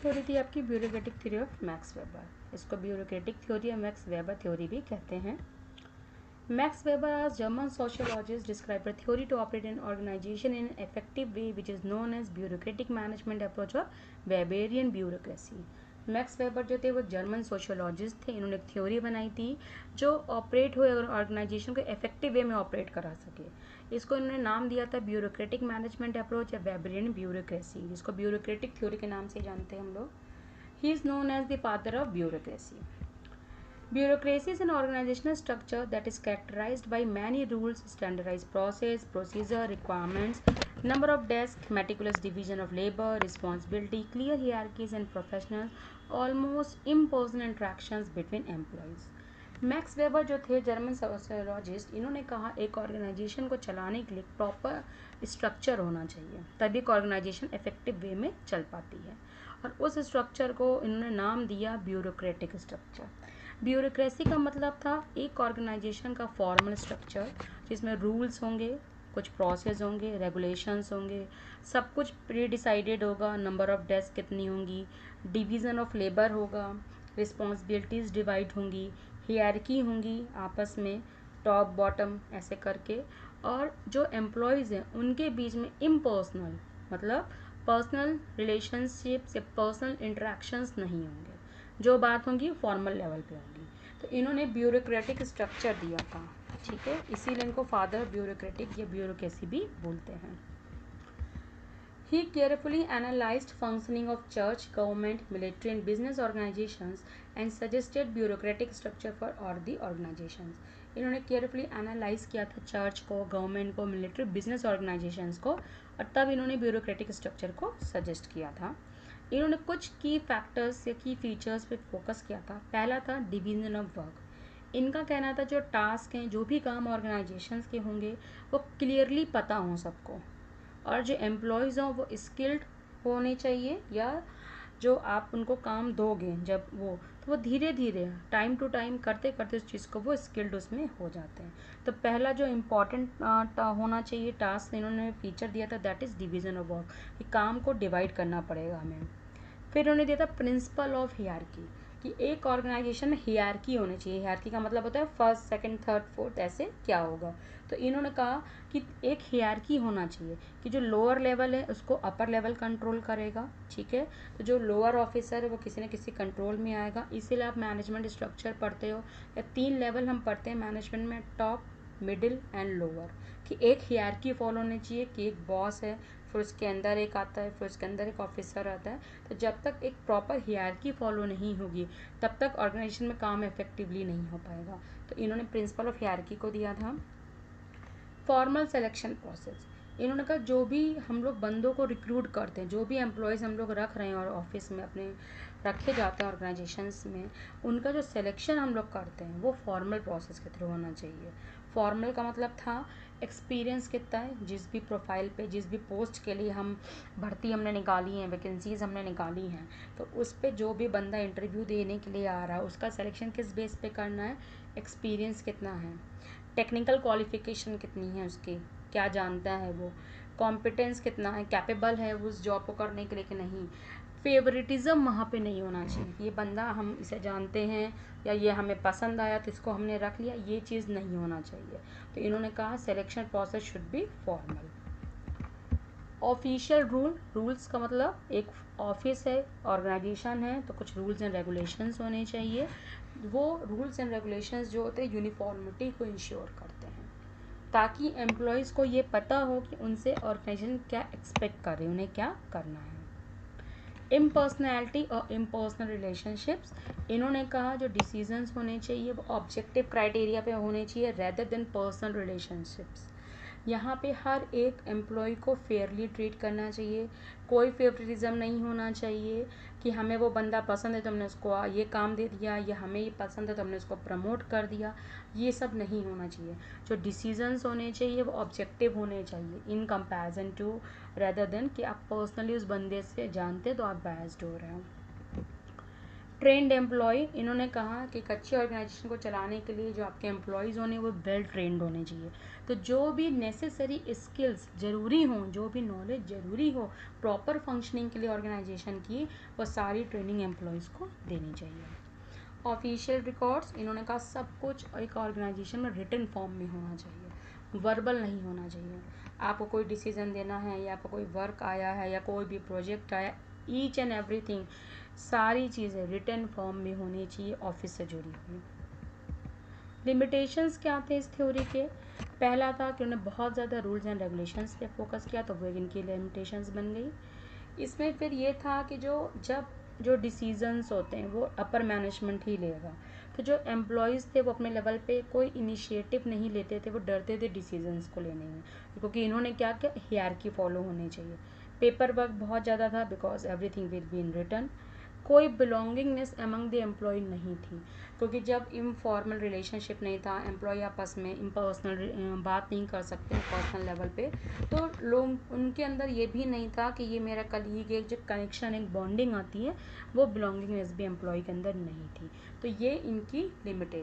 Theory थी आपकी bureaucratic theory of max weber. इसको ब्यूरोक्रेटिक थ्योरी या मैक्स वेबर थ्योरी भी कहते हैं। Max Weber, as German sociologist, described a theory to operate an organization in an effective way, which is known as bureaucratic management approach or Weberian bureaucracy. Max weber जो थे वो German sociologist थे। इन्होंने एक theory बनाई थी जो operate हुए ऑर्गेनाइजेशन को इफेक्टिव वे में ऑपरेट करा सके। इसको इन्होंने नाम दिया था ब्यूरोक्रेटिक मैनेजमेंट अप्रोच या वेबरियन ब्यूरोक्रेसी, जिसको ब्यूरोक्रेटिक थ्योरी के नाम से जानते हैं हम लोग। He is known as the father of bureaucracy. Bureaucracy is an organizational structure that is characterized by many rules, standardized process, procedure, requirements, number of desks, meticulous division of labor, responsibility, clear hierarchies and professional, almost impersonal interactions between employees. Max weber जो थे German sociologist, इन्होंने कहा एक organisation को चलाने के लिए proper structure होना चाहिए, तभी एक ऑर्गेनाइजेशन इफेक्टिव वे में चल पाती है। और उस स्ट्रक्चर को इन्होंने नाम दिया ब्यूरोक्रेटिक स्ट्रक्चर। ब्यूरोक्रेसी का मतलब था एक ऑर्गेनाइजेशन का फॉर्मल स्ट्रक्चर जिसमें रूल्स होंगे, कुछ प्रोसेस होंगे, रेगुलेशंस होंगे, सब कुछ प्री डिसाइडेड होगा, नंबर ऑफ डेस्क कितनी होंगी, डिवीज़न ऑफ लेबर होगा, रिस्पॉन्सिबिलिटीज़ डिवाइड होंगी, हियरकी होंगी आपस में टॉप बॉटम ऐसे करके, और जो एम्प्लॉयज़ हैं उनके बीच में इम्पर्सनल मतलब पर्सनल रिलेशनशिप्स या पर्सनल इंटरेक्शंस नहीं होंगे, जो बात होंगी फॉर्मल लेवल पे होंगी। तो इन्होंने ब्यूरोक्रेटिक स्ट्रक्चर दिया था, ठीक है, इसीलिए इनको फादर ब्यूरोक्रेटिक या ब्यूरोक्रेसी भी बोलते हैं। He carefully analyzed functioning of church, government, military and business organizations and suggested bureaucratic structure for all the organizations. इन्होंने केयरफुली एनालाइज किया था चर्च को, गवर्नमेंट को, मिलिट्री, बिजनेस ऑर्गेनाइजेशंस को, और तब इन्होंने ब्यूरोक्रेटिक स्ट्रक्चर को सजेस्ट किया था। इन्होंने कुछ की फैक्टर्स या की फीचर्स पे फोकस किया था। पहला था डिवीजन ऑफ वर्क। इनका कहना था जो टास्क हैं, जो भी काम ऑर्गेनाइजेशंस के होंगे वो क्लियरली पता हों सबको, और जो एम्प्लॉयज़ हों वो स्किल्ड होने चाहिए, या जो आप उनको काम दोगे जब वो धीरे धीरे टाइम टू टाइम करते करते उस चीज़ को वो स्किल्ड उसमें हो जाते हैं। तो पहला जो इम्पॉर्टेंट होना चाहिए टास्क इन्होंने फीचर दिया था, that is division of work, कि काम को डिवाइड करना पड़ेगा हमें। फिर उन्होंने दिया था प्रिंसिपल ऑफ हियरकी, कि एक ऑर्गेनाइजेशन में हियरकी होनी चाहिए। हियरकी का मतलब होता है फर्स्ट, सेकंड, थर्ड, फोर्थ, ऐसे क्या होगा। तो इन्होंने कहा कि एक हियरकी होना चाहिए कि जो लोअर लेवल है उसको अपर लेवल कंट्रोल करेगा, ठीक है। तो जो लोअर ऑफिसर है वो किसी न किसी कंट्रोल में आएगा। इसीलिए आप मैनेजमेंट स्ट्रक्चर पढ़ते हो, या 3 लेवल हम पढ़ते हैं मैनेजमेंट में, टॉप, मिडिल एंड लोअर, कि एक हियरकी फॉलो होनी चाहिए कि एक बॉस है, फिर उसके अंदर एक आता है, फिर उसके अंदर एक ऑफिसर आता है। तो जब तक एक प्रॉपर हियरकी फॉलो नहीं होगी तब तक ऑर्गेनाइजेशन में काम इफेक्टिवली नहीं हो पाएगा। तो इन्होंने प्रिंसिपल ऑफ हियरकी को दिया था। फॉर्मल सिलेक्शन प्रोसेस, इन्होंने कहा जो भी हम लोग बंदों को रिक्रूट करते हैं, जो भी एम्प्लॉयज़ हम लोग रख रहे हैं और ऑफिस में अपने रखे जाते हैं ऑर्गेनाइजेशंस में, उनका जो सिलेक्शन हम लोग करते हैं वो फॉर्मल प्रोसेस के थ्रू होना चाहिए। फॉर्मल का मतलब था एक्सपीरियंस कितना है, जिस भी प्रोफाइल पे, जिस भी पोस्ट के लिए हम भर्ती हमने निकाली है, वैकेंसीज हमने निकाली हैं, तो उस पर जो भी बंदा इंटरव्यू देने के लिए आ रहा है उसका सिलेक्शन किस बेस पे करना है, एक्सपीरियंस कितना है, टेक्निकल क्वालिफिकेशन कितनी है उसकी, क्या जानता है वो, कॉम्पिटेंस कितना है, कैपेबल है उस जॉब को करने के लिए कि नहीं। फेवरेटिज़म वहाँ पे नहीं होना चाहिए, ये बंदा हम इसे जानते हैं या ये हमें पसंद आया तो इसको हमने रख लिया, ये चीज़ नहीं होना चाहिए। तो इन्होंने कहा selection process should be formal. Official rules का मतलब एक ऑफिस है, ऑर्गेनाइजेशन है, तो कुछ रूल्स एंड रेगुलेशंस होने चाहिए। वो रूल्स एंड रेगुलेशंस जो होते हैं यूनिफॉर्मिटी को इंश्योर करते हैं, ताकि एम्प्लॉयज़ को ये पता हो कि उनसे ऑर्गेनाइजेशन क्या एक्सपेक्ट कर रही है, उन्हें क्या करना है। इम्पर्सनैलिटी और इम्पर्सनल रिलेशनशिप्स, इन्होंने कहा जो डिसीजंस होने चाहिए वो ऑब्जेक्टिव क्राइटेरिया पे होने चाहिए रेदर देन पर्सनल रिलेशनशिप्स। यहाँ पे हर एक एम्प्लॉय को फेयरली ट्रीट करना चाहिए, कोई फेवरेटिज्म नहीं होना चाहिए कि हमें वो बंदा पसंद है तो हमने उसको ये काम दे दिया, या हमें ये पसंद है तो हमने उसको प्रमोट कर दिया, ये सब नहीं होना चाहिए। जो डिसीजंस होने चाहिए वो ऑब्जेक्टिव होने चाहिए in comparison to rather than कि आप पर्सनली उस बंदे से जानते तो आप बायस्ड हो रहे हो। ट्रेंड एम्प्लॉय, इन्होंने कहा कि एक अच्छी ऑर्गेनाइजेशन को चलाने के लिए जो आपके एम्प्लॉयज़ होने वो वेल ट्रेंड होने चाहिए। तो जो भी नेसेसरी स्किल्स ज़रूरी हों, जो भी नॉलेज ज़रूरी हो प्रॉपर फंक्शनिंग के लिए ऑर्गेनाइजेशन की, वो सारी ट्रेनिंग एम्प्लॉयज़ को देनी चाहिए। ऑफिशियल रिकॉर्ड्स, इन्होंने कहा सब कुछ एक ऑर्गेनाइजेशन में रिटन फॉर्म में होना चाहिए, वर्बल नहीं होना चाहिए। आपको कोई डिसीजन देना है या आपको कोई वर्क आया है या कोई भी प्रोजेक्ट आया, ईच एंड एवरीथिंग सारी चीज़ें रिटन फॉर्म में होनी चाहिए ऑफिस से जुड़ी हुई। लिमिटेशंस क्या थे इस थ्योरी के? पहला था कि उन्होंने बहुत ज़्यादा रूल्स एंड रेगुलेशंस पे फोकस किया, तो वो इनकी लिमिटेशंस बन गई। इसमें फिर ये था कि जो डिसीजंस होते हैं वो अपर मैनेजमेंट ही लेगा, तो जो एम्प्लॉयज़ थे वो अपने लेवल पे कोई इनिशिएटिव नहीं लेते थे, वो डरते थे डिसीजंस को लेने में, क्योंकि इन्होंने क्या किया, हियरकी फॉलो होनी चाहिए। पेपर वर्क बहुत ज़्यादा था because everything will be in return. कोई बिलोंगिंगनेस अमंग द एम्प्लॉय नहीं थी, क्योंकि जब इनफॉर्मल रिलेशनशिप नहीं था, एम्प्लॉय आपस में इम्पर्सनल बात नहीं कर सकते पर्सनल लेवल पे, तो लोग उनके अंदर ये भी नहीं था कि ये मेरा कलीग, एक जो कनेक्शन एक बॉन्डिंग आती है वो बिलोंगिंगनेस भी एम्प्लॉय के अंदर नहीं थी। तो ये इनकी लिमिटेशन